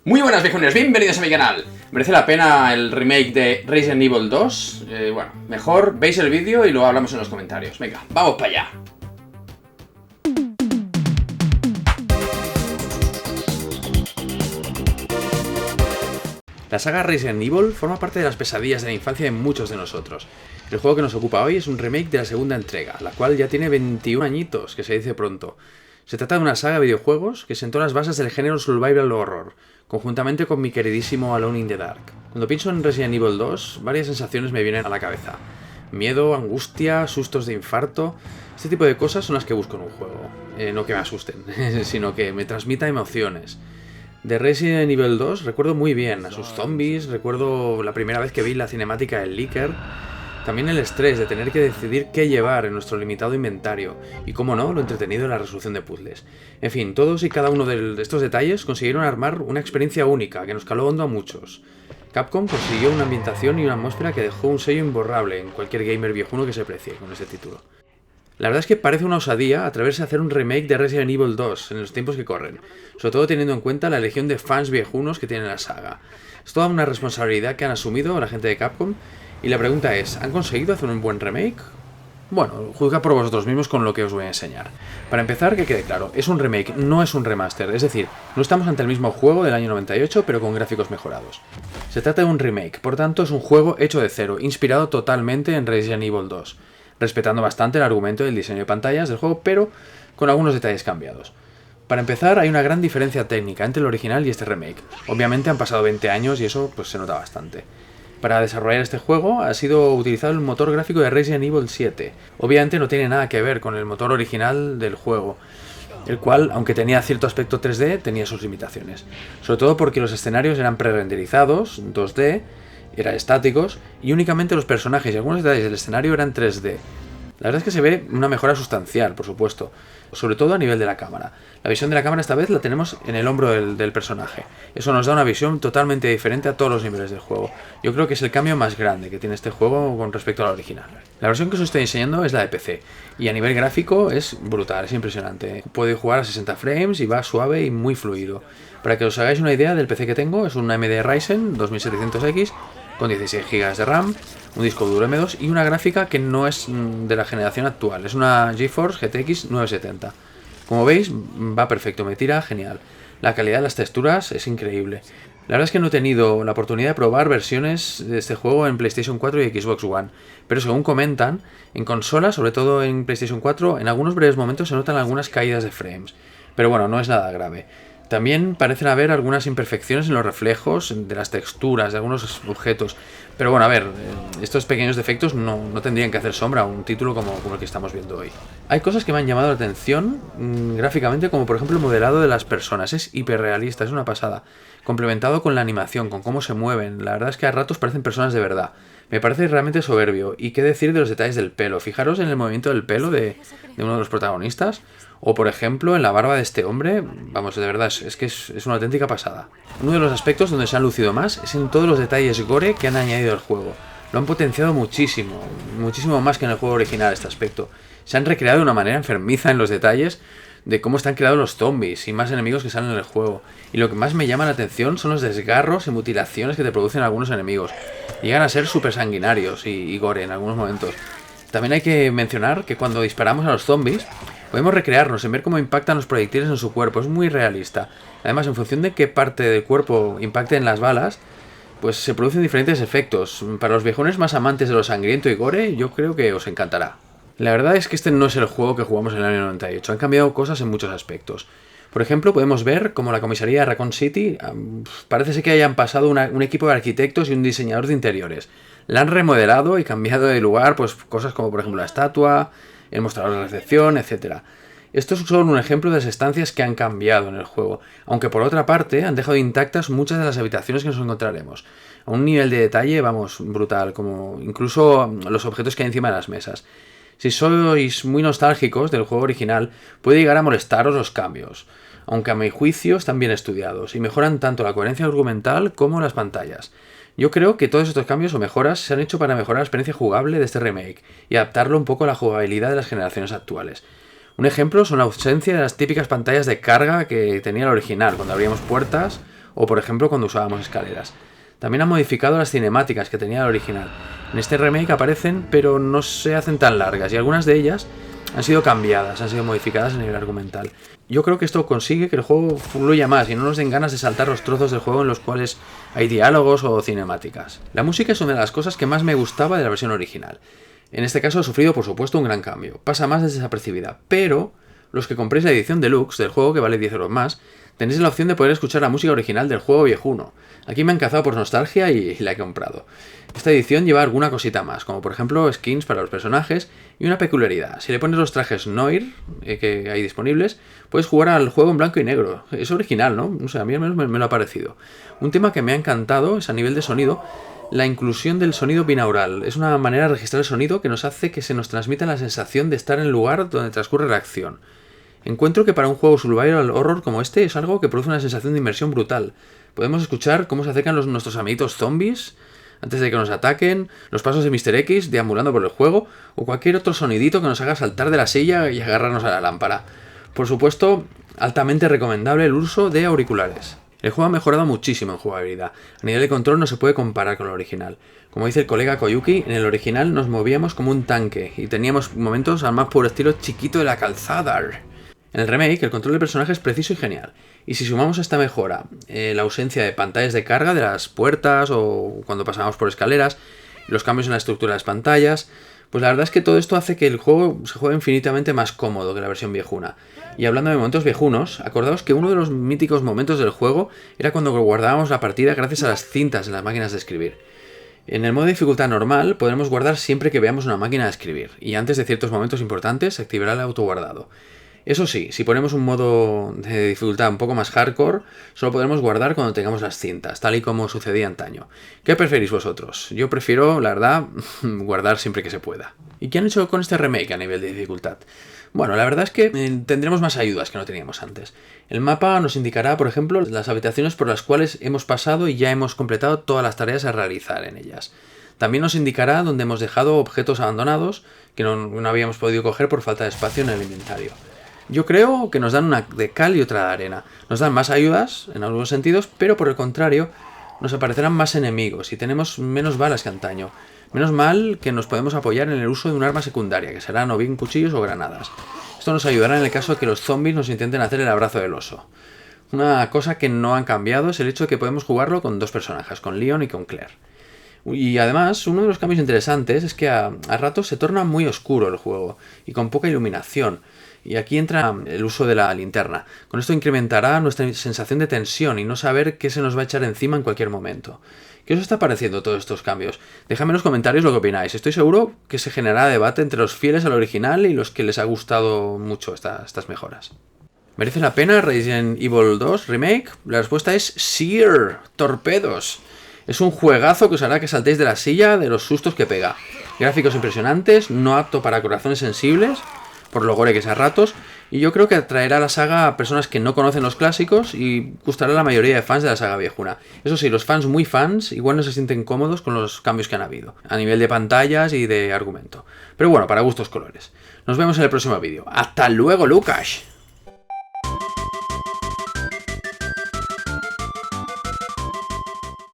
Muy buenas viejones, bienvenidos a mi canal. ¿Merece la pena el remake de Resident Evil 2? Bueno, mejor veis el vídeo y luego hablamos en los comentarios. Venga, vamos para allá. La saga Resident Evil forma parte de las pesadillas de la infancia de muchos de nosotros. El juego que nos ocupa hoy es un remake de la segunda entrega, la cual ya tiene 21 añitos, que se dice pronto. Se trata de una saga de videojuegos que sentó las bases del género survival horror, conjuntamente con mi queridísimo Alone in the Dark. Cuando pienso en Resident Evil 2, varias sensaciones me vienen a la cabeza. Miedo, angustia, sustos de infarto... Este tipo de cosas son las que busco en un juego. No que me asusten, sino que me transmita emociones. De Resident Evil 2 recuerdo muy bien a sus zombies, recuerdo la primera vez que vi la cinemática del Licker, también el estrés de tener que decidir qué llevar en nuestro limitado inventario y, cómo no, lo entretenido de la resolución de puzzles. En fin, todos y cada uno de estos detalles consiguieron armar una experiencia única que nos caló hondo a muchos. Capcom consiguió una ambientación y una atmósfera que dejó un sello imborrable en cualquier gamer viejuno que se precie con este título. La verdad es que parece una osadía atreverse a hacer un remake de Resident Evil 2 en los tiempos que corren, sobre todo teniendo en cuenta la legión de fans viejunos que tiene la saga. Es toda una responsabilidad que han asumido la gente de Capcom, y la pregunta es, ¿han conseguido hacer un buen remake? Bueno, juzgad por vosotros mismos con lo que os voy a enseñar. Para empezar, que quede claro, es un remake, no es un remaster, es decir, no estamos ante el mismo juego del año 98, pero con gráficos mejorados. Se trata de un remake, por tanto es un juego hecho de cero, inspirado totalmente en Resident Evil 2, respetando bastante el argumento y el diseño de pantallas del juego, pero con algunos detalles cambiados. Para empezar, hay una gran diferencia técnica entre el original y este remake. Obviamente han pasado 20 años y eso pues se nota bastante. Para desarrollar este juego ha sido utilizado el motor gráfico de Resident Evil 7. Obviamente no tiene nada que ver con el motor original del juego, el cual, aunque tenía cierto aspecto 3D, tenía sus limitaciones. Sobre todo porque los escenarios eran pre-renderizados, 2D, eran estáticos, y únicamente los personajes y algunos detalles del escenario eran 3D. La verdad es que se ve una mejora sustancial, por supuesto, sobre todo a nivel de la cámara. La visión de la cámara esta vez la tenemos en el hombro del personaje. Eso nos da una visión totalmente diferente a todos los niveles del juego. Yo creo que es el cambio más grande que tiene este juego con respecto al original. La versión que os estoy enseñando es la de PC, y a nivel gráfico es brutal, es impresionante. Puede jugar a 60 frames y va suave y muy fluido. Para que os hagáis una idea del PC que tengo, es un AMD Ryzen 2700X, con 16 GB de RAM, un disco duro M2 y una gráfica que no es de la generación actual, es una GeForce GTX 970. Como veis, va perfecto, me tira genial. La calidad de las texturas es increíble. La verdad es que no he tenido la oportunidad de probar versiones de este juego en PlayStation 4 y Xbox One, pero según comentan, en consola, sobre todo en PlayStation 4, en algunos breves momentos se notan algunas caídas de frames. Pero bueno, no es nada grave. También parecen haber algunas imperfecciones en los reflejos de las texturas de algunos objetos. Pero bueno, a ver, estos pequeños defectos no tendrían que hacer sombra a un título como el que estamos viendo hoy. Hay cosas que me han llamado la atención gráficamente, como por ejemplo el modelado de las personas. Es hiperrealista, es una pasada. Complementado con la animación, con cómo se mueven. La verdad es que a ratos parecen personas de verdad. Me parece realmente soberbio. Y qué decir de los detalles del pelo. Fijaros en el movimiento del pelo de uno de los protagonistas. O por ejemplo en la barba de este hombre. Vamos, de verdad, es que es una auténtica pasada. Uno de los aspectos donde se han lucido más es en todos los detalles gore que han añadido al juego. Lo han potenciado muchísimo, muchísimo más que en el juego original este aspecto. Se han recreado de una manera enfermiza en los detalles de cómo están creados los zombies y más enemigos que salen en el juego. Y lo que más me llama la atención son los desgarros y mutilaciones que te producen algunos enemigos. Llegan a ser súper sanguinarios y gore en algunos momentos. También hay que mencionar que cuando disparamos a los zombies podemos recrearnos en ver cómo impactan los proyectiles en su cuerpo. Es muy realista. Además, en función de qué parte del cuerpo impacten las balas, pues se producen diferentes efectos. Para los viejones más amantes de lo sangriento y gore, yo creo que os encantará. La verdad es que este no es el juego que jugamos en el año 98. Han cambiado cosas en muchos aspectos. Por ejemplo, podemos ver como la comisaría de Raccoon City parece ser que hayan pasado un equipo de arquitectos y un diseñador de interiores. La han remodelado y cambiado de lugar, pues cosas como por ejemplo la estatua, el mostrador de recepción, etc. Esto es solo un ejemplo de las estancias que han cambiado en el juego, aunque por otra parte han dejado intactas muchas de las habitaciones que nos encontraremos. A un nivel de detalle, vamos, brutal, como incluso los objetos que hay encima de las mesas. Si sois muy nostálgicos del juego original, puede llegar a molestaros los cambios, aunque a mi juicio están bien estudiados y mejoran tanto la coherencia argumental como las pantallas. Yo creo que todos estos cambios o mejoras se han hecho para mejorar la experiencia jugable de este remake y adaptarlo un poco a la jugabilidad de las generaciones actuales. Un ejemplo son la ausencia de las típicas pantallas de carga que tenía el original cuando abríamos puertas o por ejemplo cuando usábamos escaleras. También han modificado las cinemáticas que tenía el original. En este remake aparecen, pero no se hacen tan largas, y algunas de ellas han sido cambiadas, han sido modificadas a nivel argumental. Yo creo que esto consigue que el juego fluya más y no nos den ganas de saltar los trozos del juego en los cuales hay diálogos o cinemáticas. La música es una de las cosas que más me gustaba de la versión original. En este caso ha sufrido, por supuesto, un gran cambio. Pasa más desapercibida, pero los que compréis la edición deluxe del juego, que vale 10 euros más, tenéis la opción de poder escuchar la música original del juego viejuno. Aquí me han cazado por nostalgia y la he comprado. Esta edición lleva alguna cosita más, como por ejemplo skins para los personajes y una peculiaridad. Si le pones los trajes Noir que hay disponibles, puedes jugar al juego en blanco y negro. Es original, ¿no? O sea, a mí al menos me lo ha parecido. Un tema que me ha encantado es a nivel de sonido, la inclusión del sonido binaural. Es una manera de registrar el sonido que nos hace que se nos transmita la sensación de estar en el lugar donde transcurre la acción. Encuentro que para un juego survival horror como este es algo que produce una sensación de inmersión brutal. Podemos escuchar cómo se acercan nuestros amiguitos zombies antes de que nos ataquen, los pasos de Mr. X deambulando por el juego, o cualquier otro sonidito que nos haga saltar de la silla y agarrarnos a la lámpara. Por supuesto, altamente recomendable el uso de auriculares. El juego ha mejorado muchísimo en jugabilidad. A nivel de control no se puede comparar con el original. Como dice el colega Koyuki, en el original nos movíamos como un tanque y teníamos momentos al más puro estilo chiquito de la calzada. En el remake, el control del personaje es preciso y genial. Y si sumamos a esta mejora la ausencia de pantallas de carga de las puertas o cuando pasábamos por escaleras, y los cambios en la estructura de las pantallas, pues la verdad es que todo esto hace que el juego se juegue infinitamente más cómodo que la versión viejuna. Y hablando de momentos viejunos, acordaos que uno de los míticos momentos del juego era cuando guardábamos la partida gracias a las cintas en las máquinas de escribir. En el modo de dificultad normal podremos guardar siempre que veamos una máquina de escribir, y antes de ciertos momentos importantes se activará el autoguardado. Eso sí, si ponemos un modo de dificultad un poco más hardcore, solo podremos guardar cuando tengamos las cintas, tal y como sucedía antaño. ¿Qué preferís vosotros? Yo prefiero, la verdad, guardar siempre que se pueda. ¿Y qué han hecho con este remake a nivel de dificultad? Bueno, la verdad es que tendremos más ayudas que no teníamos antes. El mapa nos indicará, por ejemplo, las habitaciones por las cuales hemos pasado y ya hemos completado todas las tareas a realizar en ellas. También nos indicará dónde hemos dejado objetos abandonados que no habíamos podido coger por falta de espacio en el inventario. Yo creo que nos dan una de cal y otra de arena. Nos dan más ayudas, en algunos sentidos, pero por el contrario, nos aparecerán más enemigos y tenemos menos balas que antaño. Menos mal que nos podemos apoyar en el uso de un arma secundaria, que serán o bien cuchillos o granadas. Esto nos ayudará en el caso de que los zombies nos intenten hacer el abrazo del oso. Una cosa que no han cambiado es el hecho de que podemos jugarlo con dos personajes, con Leon y con Claire. Y además, uno de los cambios interesantes es que a ratos se torna muy oscuro el juego y con poca iluminación. Y aquí entra el uso de la linterna. Con esto incrementará nuestra sensación de tensión y no saber qué se nos va a echar encima en cualquier momento. ¿Qué os está pareciendo todos estos cambios? Dejadme en los comentarios lo que opináis. Estoy seguro que se generará debate entre los fieles al original y los que les ha gustado mucho estas mejoras. ¿Merece la pena Resident Evil 2 Remake? La respuesta es Sear, torpedos. Es un juegazo que os hará que saltéis de la silla de los sustos que pega. Gráficos impresionantes, no apto para corazones sensibles, por lo gore que es a ratos, y yo creo que atraerá a la saga a personas que no conocen los clásicos y gustará a la mayoría de fans de la saga viejuna. Eso sí, los fans muy fans igual no se sienten cómodos con los cambios que han habido, a nivel de pantallas y de argumento. Pero bueno, para gustos colores. Nos vemos en el próximo vídeo. ¡Hasta luego, Lucas!